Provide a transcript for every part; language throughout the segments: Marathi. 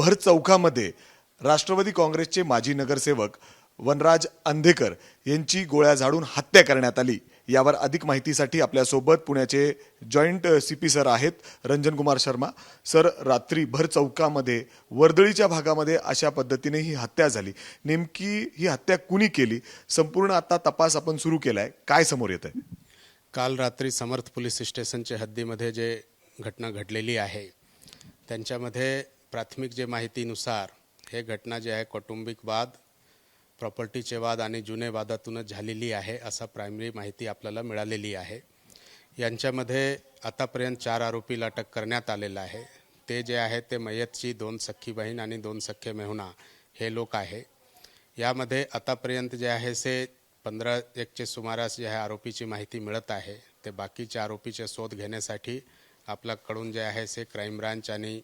भर चौकामध्ये राष्ट्रवादी काँग्रेसचे माजी नगरसेवक वनराज अंधेकर यांची गोळ्या झाडून हत्या करण्यात आली। यावर अधिक माहितीसाठी आपल्यासोबत पुण्याचे जॉईंट सीपी सर आहेत रंजन कुमार शर्मा। सर, रात्री भर चौकामध्ये वर्दळीच्या भागामध्ये अशा पद्धतीने ही हत्या झाली, नेमकी ही हत्या कुणी केली, संपूर्ण आता तपास आपण सुरू केलाय, काय समोर येत आहे? काल रात्री समर्थ पोलीस स्टेशनच्या हद्दीमध्ये जे घटना घडलेली आहे त्यांच्यामध्ये प्राथमिक जे माहितीनुसार हे घटना जे आहे कौटुंबिक वाद, प्रॉपर्टीचे वाद आणि जुने वादातूनच झालेली आहे असा प्रायमरी माहिती आपल्याला मिळालेली आहे। यांच्यामध्ये आतापर्यंत 4 आरोपीला अटक करण्यात आलेला आहे। ते जे आहे ते मयतची 2 सख्खी बहीण आणि 2 सख्खे मेहुणा हे लोक आहे। यामध्ये आतापर्यंत जे आहे से 15-1चे सुमारास जे आहे आरोपीची माहिती मिळत आहे। ते बाकीचे आरोपीचे शोध घेण्यासाठी आपल्याकडून जे आहे से क्राईम ब्रांच आणि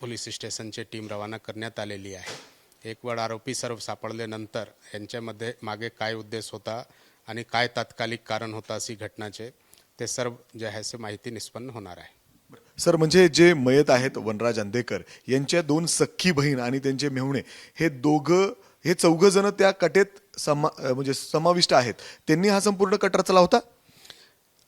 पोलीस स्टेशनची टीम रवाना करण्यात आलेली आहे। एक वेळ आरोपी सर्व सापडल्यानंतर यांच्यामध्ये मागे काय उद्देश होता आणि काय तात्कालिक कारण होता अशी घटनाचे ते सर्व जे आहे से माहिती निष्पन्न होणार आहे। सर, म्हणजे जे मयत आहेत वनराज अंधेकर यांच्या 2 सख्खी बहीण आणि त्यांचे मेहुणे हे चौघ जण त्या कटेत समाविष्ट आहेत, त्यांनी हा संपूर्ण कट रचला होता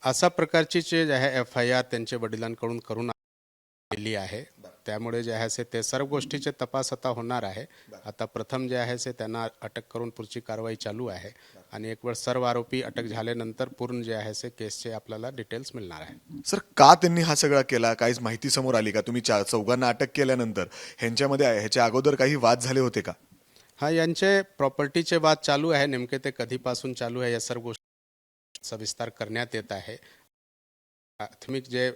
अशा प्रकारची जे आहे FIR त्यांच्या वडिलांकडून करून आलेली आहे। त्यामुळे जे आहे ते सर्व गोष्टीचे तपास आता होणार आहे। आता प्रथम जे आहे से त्यांना अटक करून पुढची कारवाई चालू आहे आणि एक वेळ सर्व आरोपी अटक झाल्यानंतर पूर्ण जे आहे से केसचे आपल्याला डिटेल्स मिळणार आहे। सर, का त्यांनी हा सगळा केला, काहीच माहिती समोर आली का? तुम्ही चौघांना अटक केल्यानंतर ह्याच्या अगोदर काही वाद झाले होते का? हा, यांचे प्रॉपर्टीचे वाद चालू आहे, नेमके ते कधीपासून चालू आहे या सर्व गोष्टी सविस्तर करण्यात येत आहे। प्राथमिक जे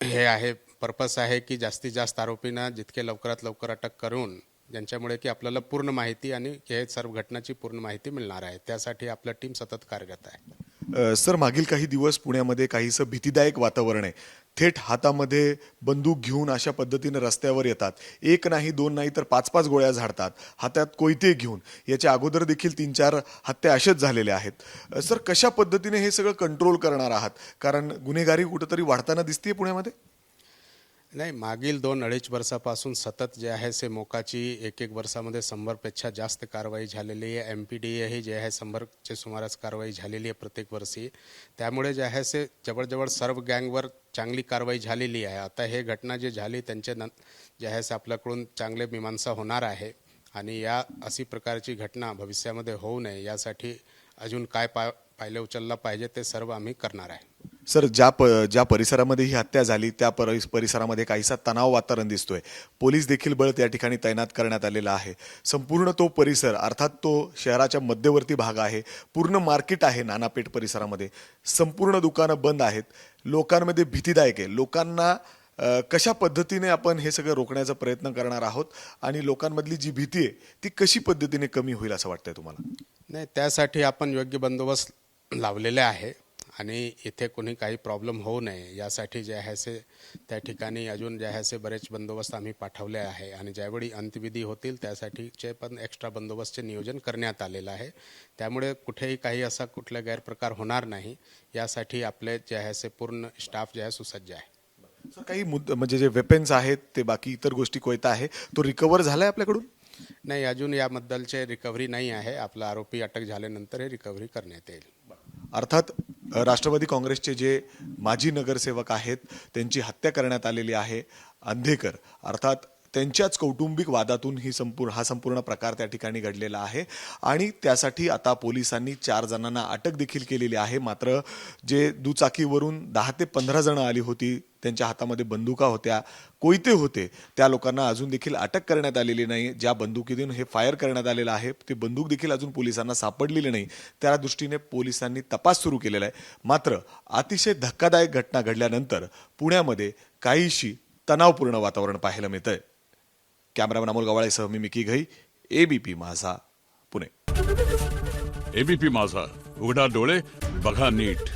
हे आहे पर्पस आहे की जास्तीत जास्त आरोपींना जितके लवकरात लवकर अटक करून ज्यांच्यामुळे की आपल्याला पूर्ण माहिती आणि हे सर्व घटनाची पूर्ण माहिती मिळणार आहे, त्यासाठी आपली टीम सतत कार्यरत आहे। सर, मागील काही दिवस पुण्यामध्ये काहीसं भीतीदायक वातावरण आहे। थेट हातामध्ये बंदूक घेऊन अशा पद्धतीने रस्त्यावर येतात, 1 नाही 2 नाही तर 5-5 गोळ्या झाडतात, हातात कोयते घेऊन। याच्या अगोदर देखील 3-4 हत्या अशाच झालेल्या आहेत। सर, कशा पद्धतीने हे सगळं कंट्रोल करणार आहात? कारण गुन्हेगारी कुठेतरी वाढताना दिसते पुण्यामध्ये। नाही, मागील 2-2.5 वर्षापासून सतत जे आहे से मोकाची 1-1 वर्षामध्ये 100पेक्षा जास्त कारवाई झालेली आहे। MPDA ही जे आहे 100चे सुमारास कारवाई झालेली आहे प्रत्येक वर्षी। त्यामुळे जे आहे से जवळजवळ सर्व गँगवर चांगली कारवाई झालेली आहे। आता हे घटना जे झाली त्यांचे जे आहे से आपल्याकडून चांगले मीमांसा होणार आहे आणि या अशी प्रकारची घटना भविष्यामध्ये होऊ नये यासाठी अजून काय पायले उचलला पाहिजे ते सर्व आम्ही करणार आहे। सर, ज्या परिसरामध्ये ही हत्या झाली त्या परिसरामध्ये काहीसा तणाव वातावरण दिसतोय। पोलीस देखील बळ त्या ठिकाणी तैनात करण्यात आलेला आहे। संपूर्ण तो परिसर, अर्थात तो शहराच्या मध्यवर्ती भाग आहे, पूर्ण मार्केट आहे नानापेठ परिसरामध्ये, संपूर्ण दुकानं बंद आहेत, लोकांमध्ये भीतीदायक आहे। लोकांना कशा पद्धतीने आपण हे सगळं रोखण्याचा प्रयत्न करणार आहोत आणि लोकांमधली जी भीती आहे ती कशी पद्धतीने कमी होईल असं वाटतंय तुम्हाला? नाही, त्यासाठी आपण योग्य बंदोबस्त लावलेले आहे आणि इथे कोणी काही प्रॉब्लेम होऊ नये यासाठी जे आहे से त्या ठिकाणी अजून जे आहे से बरेच बंदोबस्त आम्ही पाठवले आहे आणि ज्यावेळी अंत्यविधी होतील त्यासाठीचे पण एक्स्ट्रा बंदोबस्तचे नियोजन करण्यात आलेलं आहे। त्यामुळे कुठेही काही असा कुठला गैरप्रकार होणार नाही यासाठी आपले जे आहे से पूर्ण स्टाफ जे आहे सुसज्ज आहे। सर, काही म्हणजे जे वेपन्स आहेत ते बाकी इतर गोष्टी कोयता आहे तो रिकवर झालाय आपल्याकडून? नाही, अजून याबद्दलचे रिकव्हरी नाही आहे। आपला आरोपी अटक झाल्यानंतर हे रिकव्हरी करण्यात येईल। अर्थात राष्ट्रवादी काँग्रेसचे जे माजी नगरसेवक आहेत त्यांची हत्या करण्यात आलेली आहे, अंधेकर, अर्थात त्यांच्याच कौटुंबिक वादातून हा संपूर्ण प्रकार त्या ठिकाणी घडलेला आहे आणि त्यासाठी आता पोलिसांनी 4 जणांना अटक देखील केलेली आहे। मात्र जे दुचाकीवरून 10 ते 15 जण आली होती, त्यांच्या हातामध्ये बंदुका होत्या, कोयते होते, त्या लोकांना अजून देखील अटक करण्यात आलेली नाही। ज्या बंदुकीतून हे फायर करण्यात आलेलं आहे ती बंदूक देखील अजून पोलिसांना सापडलेली नाही, त्या दृष्टीने पोलिसांनी तपास सुरू केलेला आहे। मात्र अतिशय धक्कादायक घटना घडल्यानंतर पुण्यामध्ये काहीशी तणावपूर्ण वातावरण पाहायला मिळतंय। कॅमेरामॅन अमोल गवाळेसह मी मिकी घई, ABP माझा, पुणे। ABP माझा, उघडा डोळे बघा नीट।